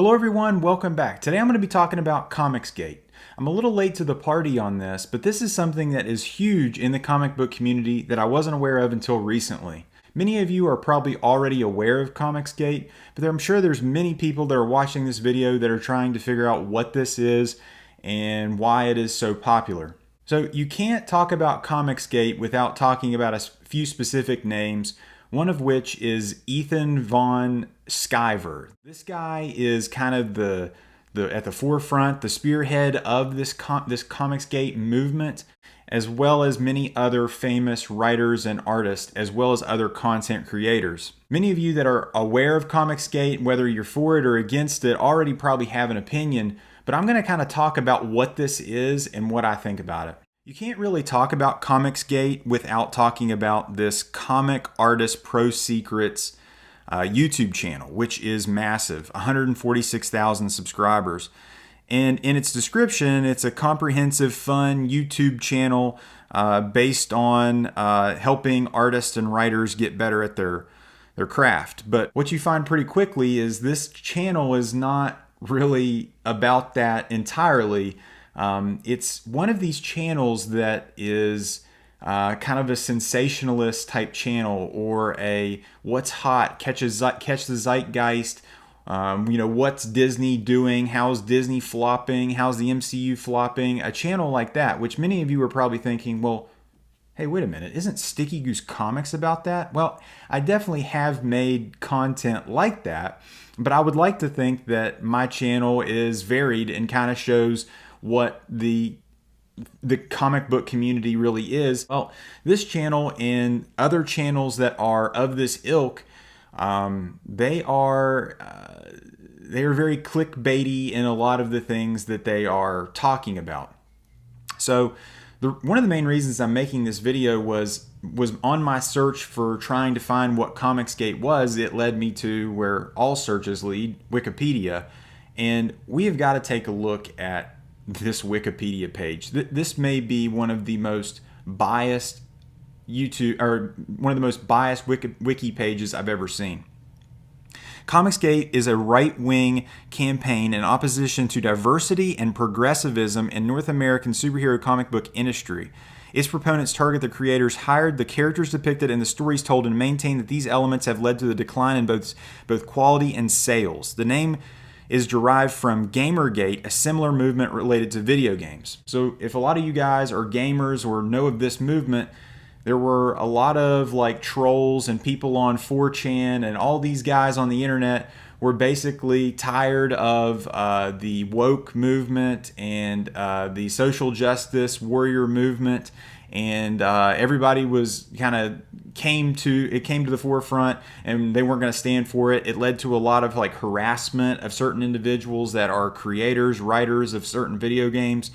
Hello everyone, welcome back. Today I'm going to be talking about comicsgate. I'm a little late to the party on this, but this is something that is huge in the comic book community that I wasn't aware of until recently. Many of you are probably already aware of comicsgate, but I'm sure there's many people that are watching this video that are trying to figure out what this is and why it is so popular. So you can't talk about comicsgate without talking about a few specific names, one of which is Ethan Von Schaber. This guy is kind of the at the forefront, the spearhead of this comicsgate movement, as well as many other famous writers and artists, as well as other content creators. Many of you that are aware of comicsgate, whether you're for it or against it, already probably have an opinion, but I'm going to kind of talk about what this is and what I think about it. You can't really talk about comicsgate without talking about this Comic Artist Pro Secrets YouTube channel, which is massive, 146,000 subscribers. And in its description, it's a comprehensive, fun YouTube channel based on helping artists and writers get better at their craft. But what you find pretty quickly is this channel is not really about that entirely. It's one of these channels that is kind of a sensationalist type channel, or a what's hot, catch the zeitgeist. What's Disney doing? How's Disney flopping? How's the MCU flopping? A channel like that, which many of you are probably thinking, well, hey, wait a minute, isn't Sticky Goose Comics about that? Well, I definitely have made content like that, but I would like to think that my channel is varied and kind of shows what the comic book community really is. Well, this channel and other channels that are of this ilk, they are very clickbaity in a lot of the things that they are talking about. So one of the main reasons I'm making this video was on my search for trying to find what comicsgate was. It led me to where all searches lead, Wikipedia, and we have got to take a look at this Wikipedia page. This may be one of the most biased wiki pages I've ever seen. Comicsgate is a right-wing campaign in opposition to diversity and progressivism in North American superhero comic book industry. Its proponents target the creators hired, the characters depicted, and the stories told, and maintain that these elements have led to the decline in both quality and sales. The name is derived from Gamergate, a similar movement related to video games. So if a lot of you guys are gamers or know of this movement, there were a lot of like trolls and people on 4chan and all these guys on the internet were basically tired of the woke movement and the social justice warrior movement, and everybody was kind of came to the forefront, and they weren't going to stand for it. It led to a lot of like harassment of certain individuals that are creators, writers of certain video games,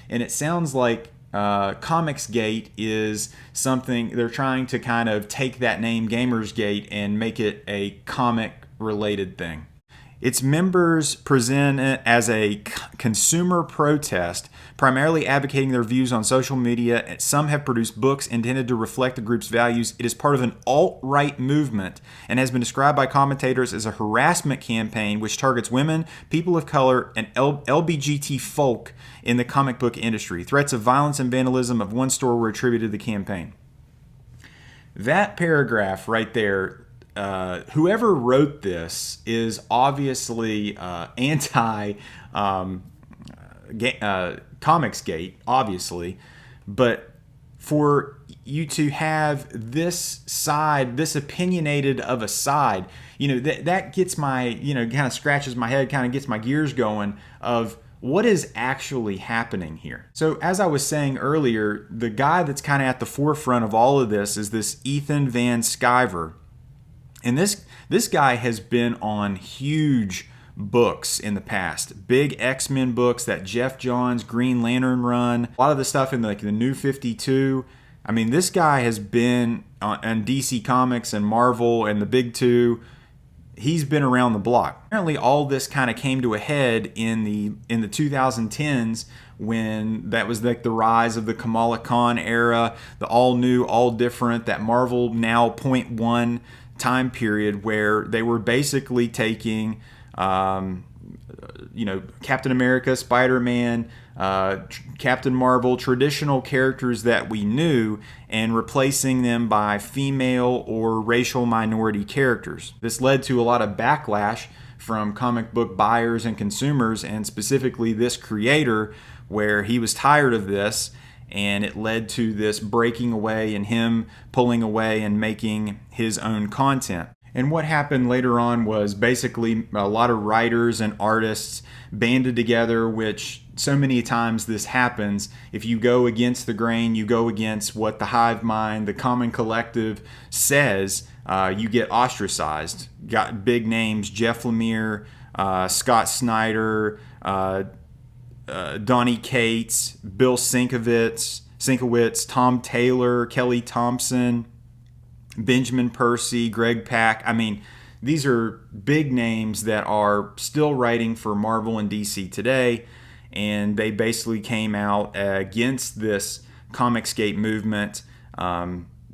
and it sounds like Comicsgate is something they're trying to kind of take that name Gamersgate and make it a comic related thing. Its members present it as a consumer protest, primarily advocating their views on social media. Some have produced books intended to reflect the group's values. It is part of an alt-right movement and has been described by commentators as a harassment campaign which targets women, people of color, and LBGT folk in the comic book industry. Threats of violence and vandalism of one store were attributed to the campaign. That paragraph right there, whoever wrote this is obviously anti Comicsgate, obviously, but for you to have this side, this opinionated of a side, that gets my, kind of scratches my head, kind of gets my gears going of what is actually happening here. So as I was saying earlier, the guy that's kind of at the forefront of all of this is this Ethan Van Sciver. And this guy has been on huge books in the past. Big X-Men books, that Jeff Johns Green Lantern run, a lot of the stuff in the New 52. I mean, this guy has been on DC Comics and Marvel and the big two. He's been around the block. Apparently all this kind of came to a head in the 2010s when that was like the rise of the Kamala Khan era, the all new, all different, that Marvel Now .1 time period where they were basically taking Captain America, Spider-Man, Captain Marvel, traditional characters that we knew, and replacing them by female or racial minority characters. This led to a lot of backlash from comic book buyers and consumers, and specifically this creator, where he was tired of this, and it led to this breaking away and him pulling away and making his own content. And what happened later on was basically a lot of writers and artists banded together, which so many times this happens. If you go against the grain, you go against what the hive mind, the common collective says, you get ostracized. Got big names: Jeff Lemire, Scott Snyder, Donnie Cates, Bill Sienkiewicz, Tom Taylor, Kelly Thompson, Benjamin Percy, Greg Pak. I mean, these are big names that are still writing for Marvel and DC today, and they basically came out against this comicsgate movement,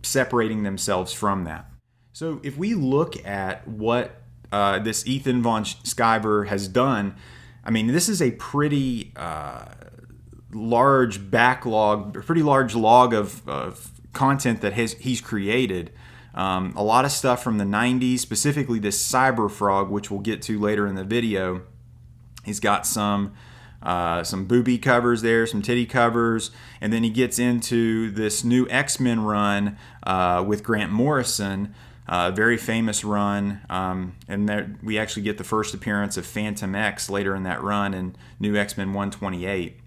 separating themselves from that. So if we look at what this Ethan von Schaber has done, I mean, this is a pretty large backlog, pretty large log of content that he's created. A lot of stuff from the 90s, specifically this Cyber Frog, which we'll get to later in the video. He's got some booby covers there, some titty covers, and then he gets into this new X-Men run with Grant Morrison, very famous run, and there we actually get the first appearance of Phantom X later in that run in New X-Men 128.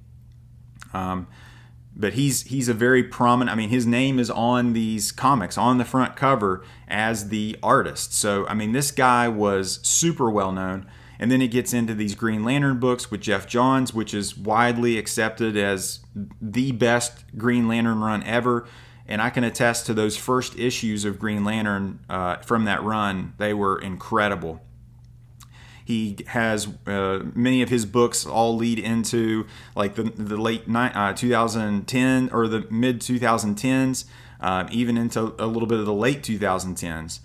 But he's a very prominent, I mean, his name is on these comics, on the front cover as the artist. So, I mean, this guy was super well known. And then he gets into these Green Lantern books with Jeff Johns, which is widely accepted as the best Green Lantern run ever. And I can attest to those first issues of Green Lantern from that run. They were incredible. He has many of his books all lead into like the late 2010 or the mid 2010s, even into a little bit of the late 2010s.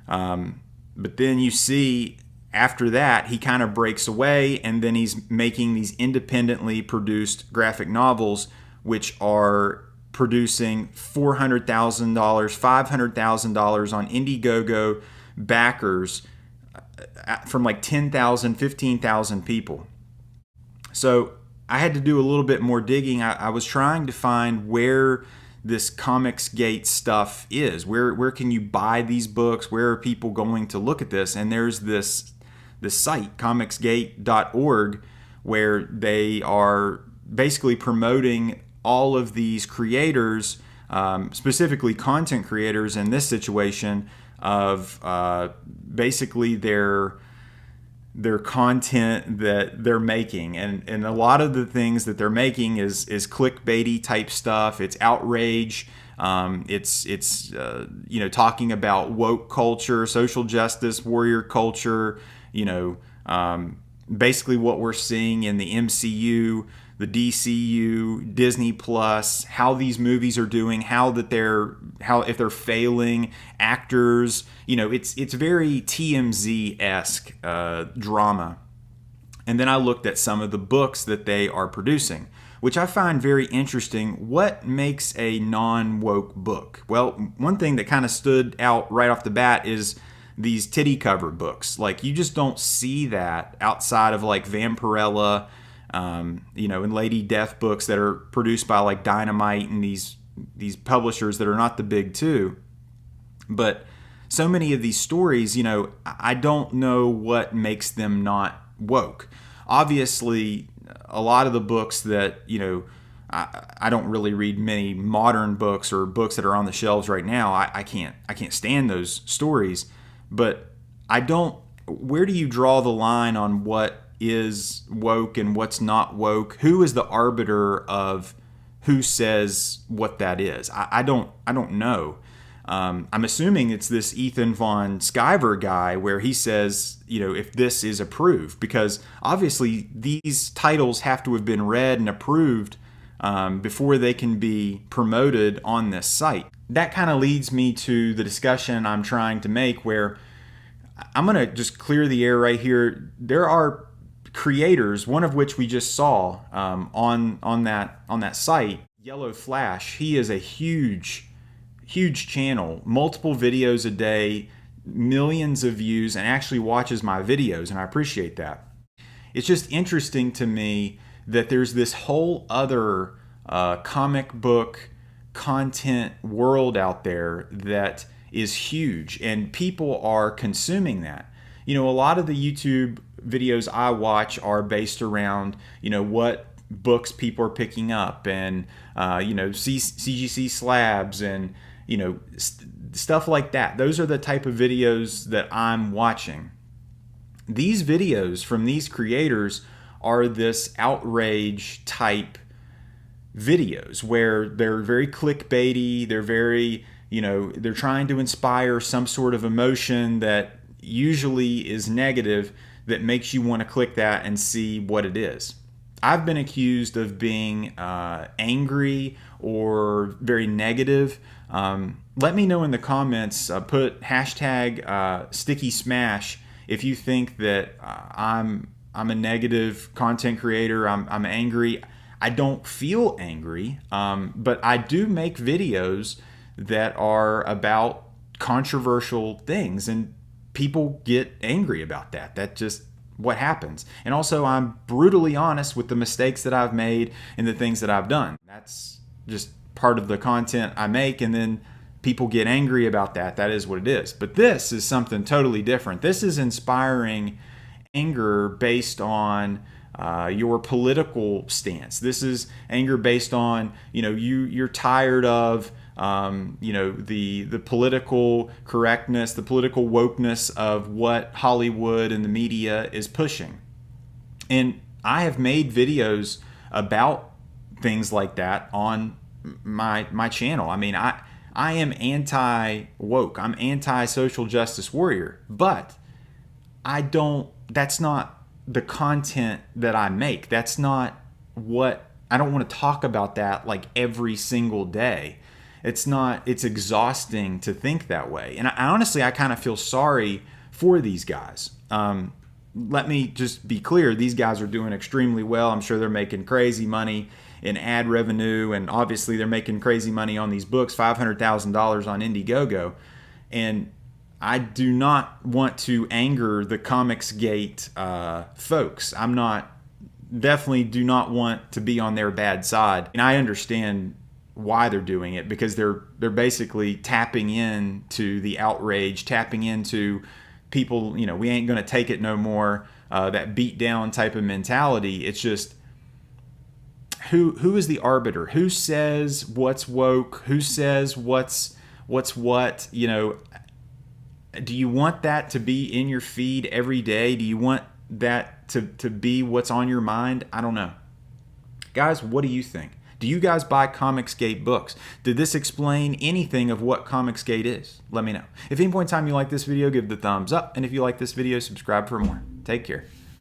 But then you see after that he kind of breaks away, and then he's making these independently produced graphic novels, which are producing $400,000, $500,000 on Indiegogo backers from like 10,000, 15,000 people. So I had to do a little bit more digging. I was trying to find where this comicsgate stuff is. Where can you buy these books? Where are people going to look at this? And there's this site, comicsgate.org, where they are basically promoting all of these creators, specifically content creators in this situation, of basically their content that they're making, and a lot of the things that they're making is clickbaity type stuff. It's outrage. It's talking about woke culture, social justice, warrior culture. Basically what we're seeing in the MCU, the DCU, Disney Plus, how these movies are doing, if they're failing, actors. It's very TMZ-esque drama. And then I looked at some of the books that they are producing, which I find very interesting. What makes a non-woke book? Well, one thing that kind of stood out right off the bat is these titty cover books. Like, you just don't see that outside of like Vampirella, and Lady Death books that are produced by like Dynamite and these publishers that are not the big two. But so many of these stories, I don't know what makes them not woke. Obviously, a lot of the books that, I don't really read many modern books or books that are on the shelves right now. I can't stand those stories. But where do you draw the line on what is woke and what's not woke? Who is the arbiter of who says what that is? I don't know. I'm assuming it's this Ethan von Schaber guy, where he says, if this is approved, because obviously these titles have to have been read and approved before they can be promoted on this site. That kind of leads me to the discussion I'm trying to make, where I'm going to just clear the air right here. There are creators, one of which we just saw on that site, Yellow Flash. He is a huge channel, multiple videos a day, millions of views, and actually watches my videos, and I appreciate that. It's just interesting to me that there's this whole other comic book content world out there that is huge, and people are consuming that. A lot of the YouTube videos I watch are based around, what books people are picking up, and CGC slabs, and stuff like that. Those are the type of videos that I'm watching. These videos from these creators are this outrage type videos where they're very clickbaity, they're very, they're trying to inspire some sort of emotion that usually is negative, that makes you want to click that and see what it is. I've been accused of being angry or very negative. Let me know in the comments, put hashtag sticky smash if you think that I'm a negative content creator, I'm angry. I don't feel angry, but I do make videos that are about controversial things, and people get angry about that. That's just what happens. And also, I'm brutally honest with the mistakes that I've made and the things that I've done. That's just part of the content I make, and then people get angry about that. That is what it is. But this is something totally different. This is inspiring anger based on your political stance. This is anger based on, you're tired of the political correctness, the political wokeness of what Hollywood and the media is pushing. And I have made videos about things like that on my channel. I mean, I am anti-woke. I'm anti-social justice warrior, but that's not the content that I make. That's not what, I don't want to talk about that like every single day. It's exhausting to think that way. And honestly, I kind of feel sorry for these guys. Let me just be clear. These guys are doing extremely well. I'm sure they're making crazy money in ad revenue, and obviously they're making crazy money on these books, $500,000 on Indiegogo. And I do not want to anger the comicsgate folks. Definitely do not want to be on their bad side. And I understand why they're doing it, because they're basically tapping into the outrage, tapping into people, we ain't going to take it no more, that beat down type of mentality. It's just, who is the arbiter? Who says what's woke? Who says what's what? Do you want that to be in your feed every day? Do you want that to be what's on your mind? I don't know. Guys, what do you think? Do you guys buy Comicsgate books? Did this explain anything of what Comicsgate is? Let me know. If at any point in time you like this video, give it a thumbs up. And if you like this video, subscribe for more. Take care.